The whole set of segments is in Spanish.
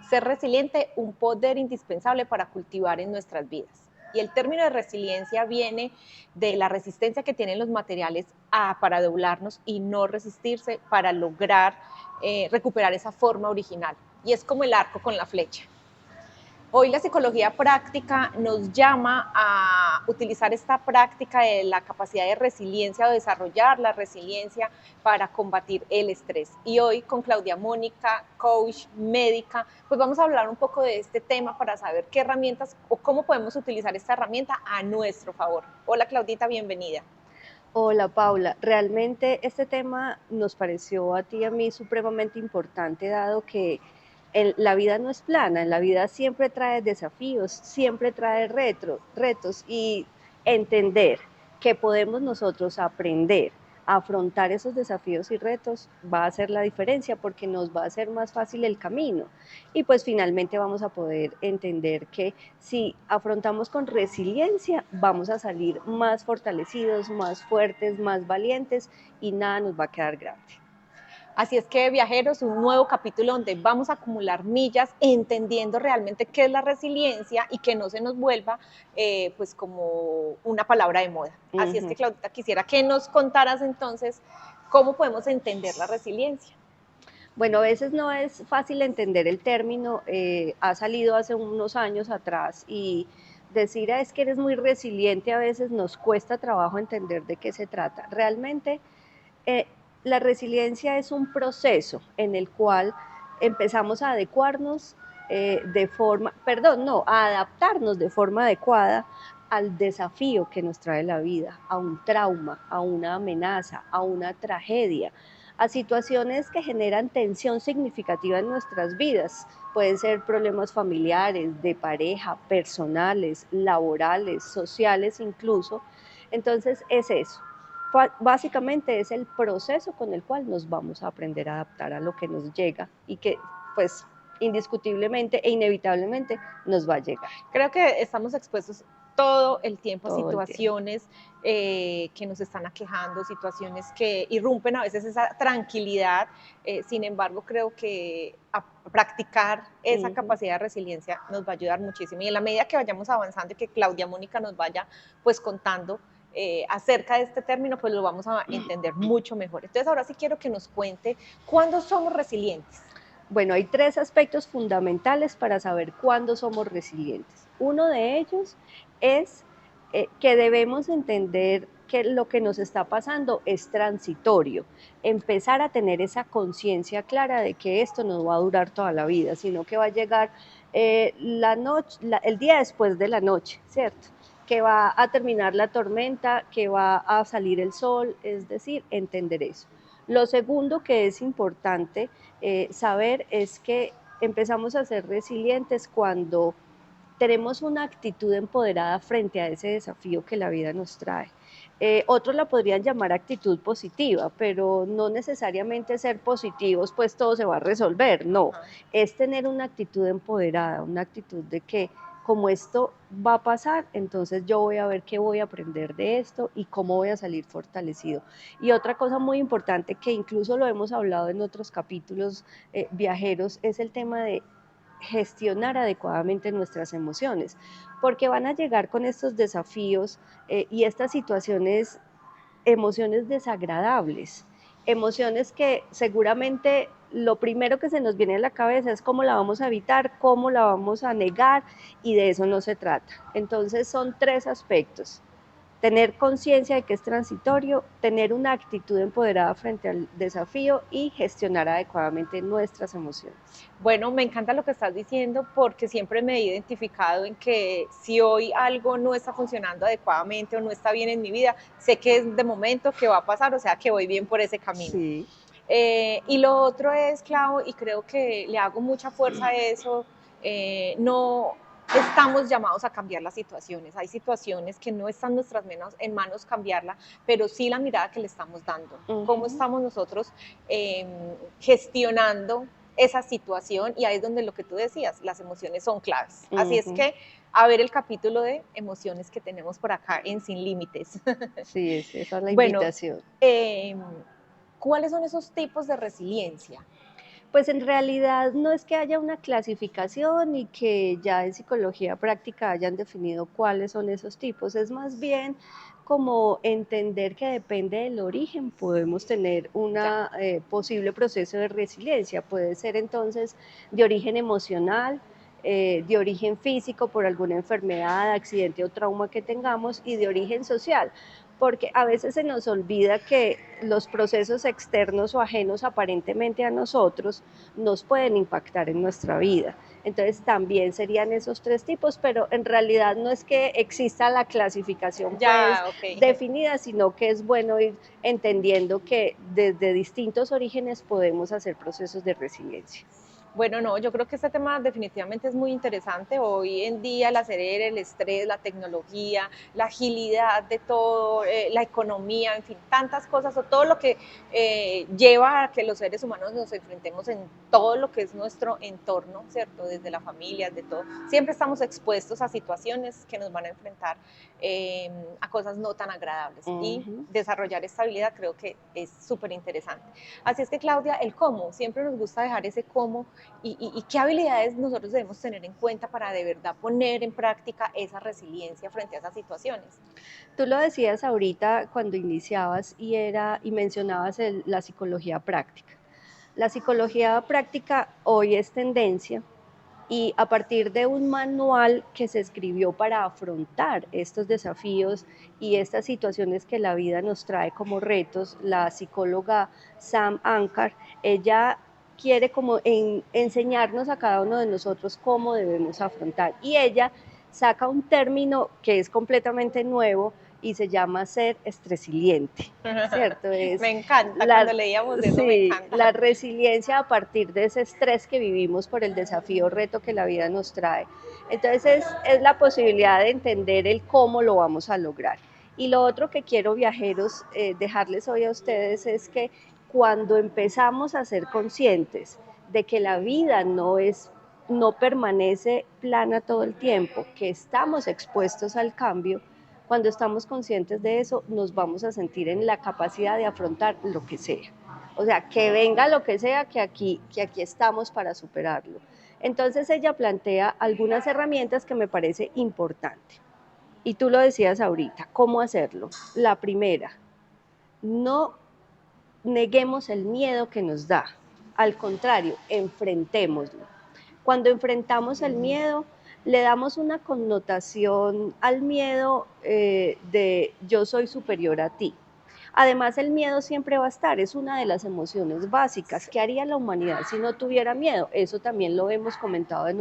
Ser resiliente, un poder indispensable para cultivar en nuestras vidas. Y el término de resiliencia viene de la resistencia que tienen los materiales para doblarnos y no resistirse para lograr recuperar esa forma original. Y es como el arco con la flecha. Hoy la psicología práctica nos llama a utilizar esta práctica de la capacidad de resiliencia o desarrollar la resiliencia para combatir el estrés. Y hoy con Claudia Mónica, coach médica, pues vamos a hablar un poco de este tema para saber qué herramientas o cómo podemos utilizar esta herramienta a nuestro favor. Hola Claudita, bienvenida. Hola Paula, realmente este tema nos pareció a ti y a mí supremamente importante dado que la vida no es plana, en la vida siempre trae desafíos, siempre trae retos y entender que podemos nosotros aprender a afrontar esos desafíos y retos va a hacer la diferencia porque nos va a hacer más fácil el camino y pues finalmente vamos a poder entender que si afrontamos con resiliencia vamos a salir más fortalecidos, más fuertes, más valientes y nada nos va a quedar grande. Así es que viajeros, un nuevo capítulo donde vamos a acumular millas entendiendo realmente qué es la resiliencia y que no se nos vuelva pues como una palabra de moda. Así es que Claudita, quisiera que nos contaras entonces cómo podemos entender la resiliencia. Bueno, a veces no es fácil entender el término, ha salido hace unos años atrás y decir es que eres muy resiliente a veces nos cuesta trabajo entender de qué se trata. Realmente eh, la resiliencia es un proceso en el cual empezamos a adecuarnos a adaptarnos de forma adecuada al desafío que nos trae la vida, a un trauma, a una amenaza, a una tragedia, a situaciones que generan tensión significativa en nuestras vidas. Pueden ser problemas familiares, de pareja, personales, laborales, sociales incluso. Entonces es eso. Básicamente es el proceso con el cual nos vamos a aprender a adaptar a lo que nos llega y que pues indiscutiblemente e inevitablemente nos va a llegar. Creo que estamos expuestos todo el tiempo a Todo el tiempo. situaciones que nos están aquejando, situaciones que irrumpen a veces esa tranquilidad. Sin embargo, creo que a practicar esa capacidad de resiliencia nos va a ayudar muchísimo. Y en la medida que vayamos avanzando y que Claudia Mónica nos vaya pues contando acerca de este término, pues lo vamos a entender mucho mejor. Entonces, ahora sí quiero que nos cuente cuándo somos resilientes. Bueno, hay tres aspectos fundamentales para saber cuándo somos resilientes. Uno de ellos es que debemos entender que lo que nos está pasando es transitorio, empezar a tener esa conciencia clara de que esto no va a durar toda la vida, sino que va a llegar el día después de la noche, ¿cierto? Que va a terminar la tormenta, que va a salir el sol, es decir, entender eso. Lo segundo que es importante saber es que empezamos a ser resilientes cuando tenemos una actitud empoderada frente a ese desafío que la vida nos trae. Otros la podrían llamar actitud positiva, pero no necesariamente ser positivos, pues todo se va a resolver, no, es tener una actitud empoderada, una actitud de que como esto va a pasar, entonces yo voy a ver qué voy a aprender de esto y cómo voy a salir fortalecido. Y otra cosa muy importante que incluso lo hemos hablado en otros capítulos viajeros es el tema de gestionar adecuadamente nuestras emociones, porque van a llegar con estos desafíos y estas situaciones, emociones desagradables, emociones que seguramente lo primero que se nos viene a la cabeza es cómo la vamos a evitar, cómo la vamos a negar, y de eso no se trata. Entonces son tres aspectos: tener conciencia de que es transitorio, tener una actitud empoderada frente al desafío y gestionar adecuadamente nuestras emociones. Bueno, me encanta lo que estás diciendo porque siempre me he identificado en que si hoy algo no está funcionando adecuadamente o no está bien en mi vida, sé que es de momento que va a pasar, o sea que voy bien por ese camino. Sí. Y lo otro es, Clau, y creo que le hago mucha fuerza a eso, no estamos llamados a cambiar las situaciones. Hay situaciones que no están nuestras manos cambiarla, pero sí la mirada que le estamos dando. Cómo estamos nosotros gestionando esa situación, y ahí es donde lo que tú decías, las emociones son claves. Así es que a ver el capítulo de emociones que tenemos por acá en Sin Límites. Sí, esa es la Bueno, invitación. ¿cuáles son esos tipos de resiliencia? Pues en realidad no es que haya una clasificación y que ya en psicología práctica hayan definido cuáles son esos tipos, es más bien como entender que depende del origen, podemos tener un Ya. posible proceso de resiliencia, puede ser entonces de origen emocional, de origen físico por alguna enfermedad, accidente o trauma que tengamos y de origen social, porque a veces se nos olvida que los procesos externos o ajenos aparentemente a nosotros nos pueden impactar en nuestra vida. Entonces también serían esos tres tipos, pero en realidad no es que exista la clasificación pues Ya, ok. definida, sino que es bueno ir entendiendo que desde distintos orígenes podemos hacer procesos de resiliencia. Bueno, no, yo creo que este tema definitivamente es muy interesante. Hoy en día la acelera, el estrés, la tecnología, la agilidad de todo, la economía, en fin, tantas cosas o todo lo que lleva a que los seres humanos nos enfrentemos en todo lo que es nuestro entorno, ¿cierto? Desde la familia, de todo. Siempre estamos expuestos a situaciones que nos van a enfrentar a cosas no tan agradables y desarrollar esta habilidad creo que es súper interesante. Así es que Claudia, el cómo, siempre nos gusta dejar ese cómo y qué habilidades nosotros debemos tener en cuenta para de verdad poner en práctica esa resiliencia frente a esas situaciones. Tú lo decías ahorita cuando iniciabas y mencionabas la psicología práctica. La psicología práctica hoy es tendencia y a partir de un manual que se escribió para afrontar estos desafíos y estas situaciones que la vida nos trae como retos, la psicóloga Sam Ankar, ella quiere como enseñarnos a cada uno de nosotros cómo debemos afrontar. Y ella saca un término que es completamente nuevo y se llama ser estresiliente, ¿cierto? Me encanta, cuando leíamos eso me Sí, encanta. la resiliencia a partir de ese estrés que vivimos por el desafío o reto que la vida nos trae. Entonces es la posibilidad de entender el cómo lo vamos a lograr. Y lo otro que quiero, viajeros, dejarles hoy a ustedes es que cuando empezamos a ser conscientes de que la vida no permanece plana todo el tiempo, que estamos expuestos al cambio, cuando estamos conscientes de eso, nos vamos a sentir en la capacidad de afrontar lo que sea. O sea, que venga lo que sea, que aquí estamos para superarlo. Entonces ella plantea algunas herramientas que me parece importante. Y tú lo decías ahorita, ¿cómo hacerlo? La primera, no neguemos el miedo que nos da. Al contrario, enfrentémoslo. Cuando enfrentamos el miedo, le damos una connotación al miedo de yo soy superior a ti. Además, el miedo siempre va a estar, es una de las emociones básicas. ¿Qué haría la humanidad si no tuviera miedo? Eso también lo hemos comentado en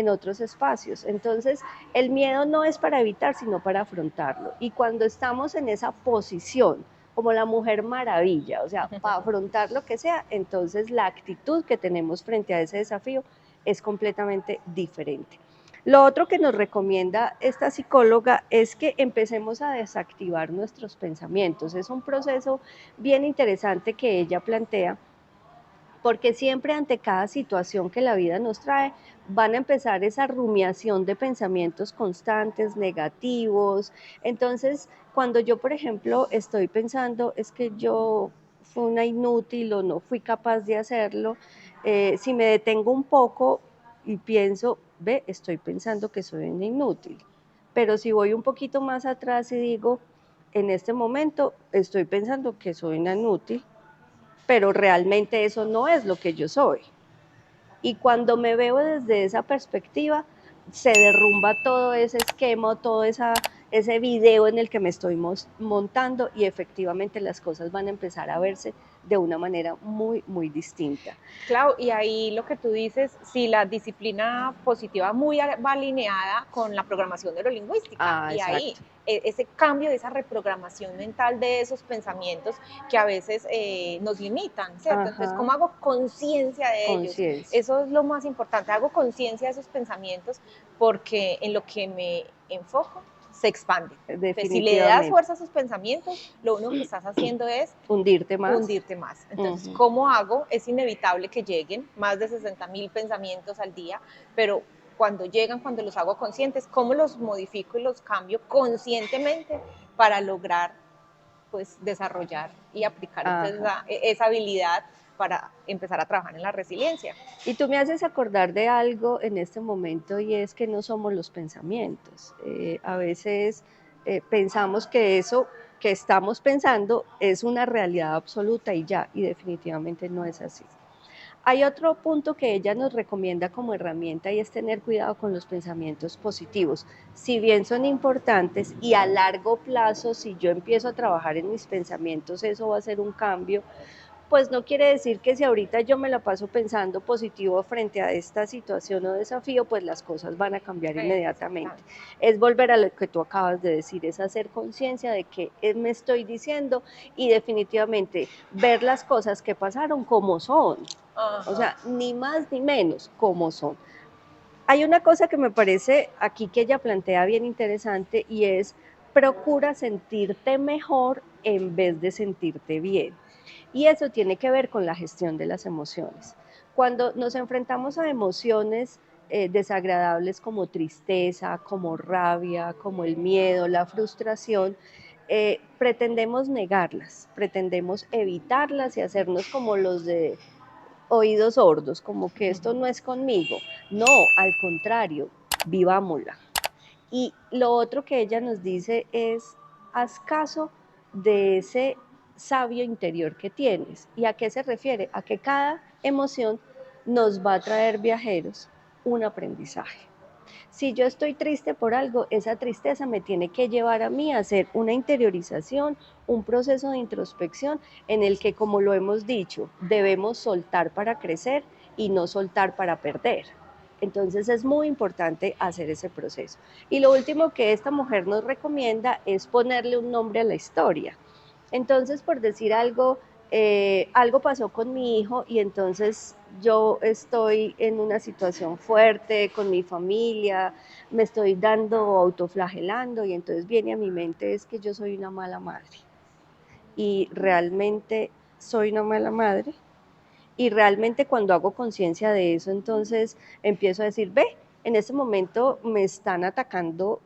otros espacios. Entonces, el miedo no es para evitar, sino para afrontarlo. Y cuando estamos en esa posición, como la mujer maravilla, o sea, para afrontar lo que sea, entonces la actitud que tenemos frente a ese desafío es completamente diferente. Lo otro que nos recomienda esta psicóloga es que empecemos a desactivar nuestros pensamientos. Es un proceso bien interesante que ella plantea, porque siempre ante cada situación que la vida nos trae van a empezar esa rumiación de pensamientos constantes, negativos. Entonces, cuando yo, por ejemplo, estoy pensando, es que yo fui una inútil o no fui capaz de hacerlo, si me detengo un poco y pienso, ve, estoy pensando que soy una inútil. Pero si voy un poquito más atrás y digo, en este momento estoy pensando que soy una inútil, pero realmente eso no es lo que yo soy. Y cuando me veo desde esa perspectiva, se derrumba todo ese esquema, ese video en el que me estoy montando y efectivamente las cosas van a empezar a verse de una manera muy, muy distinta. Claro, y ahí lo que tú dices, si la disciplina positiva va alineada con la programación neurolingüística, Ah, y ahí exacto. ese cambio, esa reprogramación mental de esos pensamientos que a veces nos limitan, ¿cierto? Entonces, ¿cómo Ajá, hago conciencia de ellos? conciencia. Eso es lo más importante, hago conciencia de esos pensamientos porque en lo que me enfoco se expande. Entonces, si le das Definitivamente. fuerza a sus pensamientos, lo único que estás haciendo es Hundirte más. hundirte más. Entonces, ¿cómo hago? Es inevitable que lleguen más de 60.000 pensamientos al día, pero cuando llegan, cuando los hago conscientes, ¿cómo los modifico y los cambio conscientemente para lograr pues desarrollar y aplicar entonces Ajá. esa habilidad para empezar a trabajar en la resiliencia. Y tú me haces acordar de algo en este momento y es que no somos los pensamientos. A veces pensamos que eso que estamos pensando es una realidad absoluta y ya, y definitivamente no es así. Hay otro punto que ella nos recomienda como herramienta y es tener cuidado con los pensamientos positivos. Si bien son importantes y a largo plazo, si yo empiezo a trabajar en mis pensamientos, eso va a ser un cambio, pues no quiere decir que si ahorita yo me la paso pensando positivo frente a esta situación o desafío, pues las cosas van a cambiar inmediatamente. Es volver a lo que tú acabas de decir, es hacer conciencia de qué me estoy diciendo y definitivamente ver las cosas que pasaron como son. O sea, ni más ni menos como son. Hay una cosa que me parece aquí que ella plantea bien interesante y es procura sentirte mejor en vez de sentirte bien. Y eso tiene que ver con la gestión de las emociones. Cuando nos enfrentamos a emociones desagradables como tristeza, como rabia, como el miedo, la frustración, pretendemos negarlas, pretendemos evitarlas y hacernos como los de oídos sordos, como que esto no es conmigo. No, al contrario, vivámosla. Y lo otro que ella nos dice es, haz caso de ese sabio interior que tienes. ¿Y a qué se refiere? A que cada emoción nos va a traer, viajeros, un aprendizaje. Si yo estoy triste por algo, esa tristeza me tiene que llevar a mí a hacer una interiorización, un proceso de introspección en el que, como lo hemos dicho, debemos soltar para crecer y no soltar para perder. Entonces es muy importante hacer ese proceso. Y lo último que esta mujer nos recomienda es ponerle un nombre a la historia. Entonces, por decir algo, algo pasó con mi hijo y entonces yo estoy en una situación fuerte con mi familia, me estoy dando autoflagelando y entonces viene a mi mente es que yo soy una mala madre y realmente soy una mala madre y realmente cuando hago conciencia de eso entonces empiezo a decir, ve, en este momento me están atacando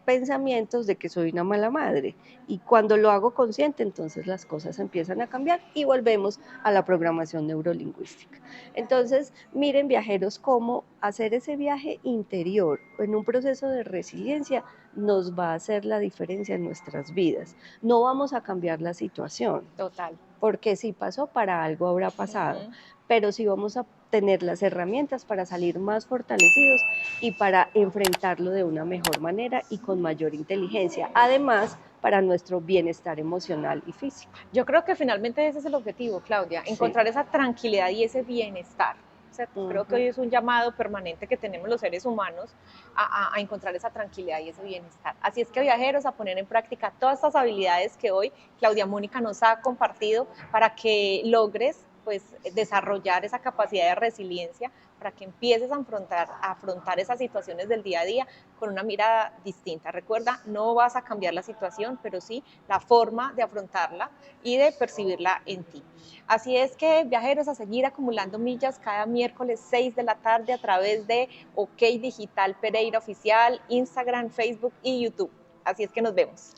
pensamientos de que soy una mala madre y cuando lo hago consciente entonces las cosas empiezan a cambiar y volvemos a la programación neurolingüística. Entonces miren viajeros cómo hacer ese viaje interior en un proceso de resiliencia nos va a hacer la diferencia en nuestras vidas. No vamos a cambiar la situación. Total. Porque si pasó, para algo habrá pasado, pero sí vamos a tener las herramientas para salir más fortalecidos y para enfrentarlo de una mejor manera y con mayor inteligencia, además para nuestro bienestar emocional y físico. Yo creo que finalmente ese es el objetivo, Claudia, encontrar esa tranquilidad y ese bienestar. Creo que hoy es un llamado permanente que tenemos los seres humanos a encontrar esa tranquilidad y ese bienestar. Así es que viajeros, a poner en práctica todas estas habilidades que hoy Claudia Mónica nos ha compartido para que logres pues desarrollar esa capacidad de resiliencia para que empieces a afrontar esas situaciones del día a día con una mirada distinta. Recuerda, no vas a cambiar la situación, pero sí la forma de afrontarla y de percibirla en ti. Así es que viajeros, a seguir acumulando millas cada miércoles 6 de la tarde a través de OK Digital Pereira Oficial, Instagram, Facebook y YouTube. Así es que nos vemos.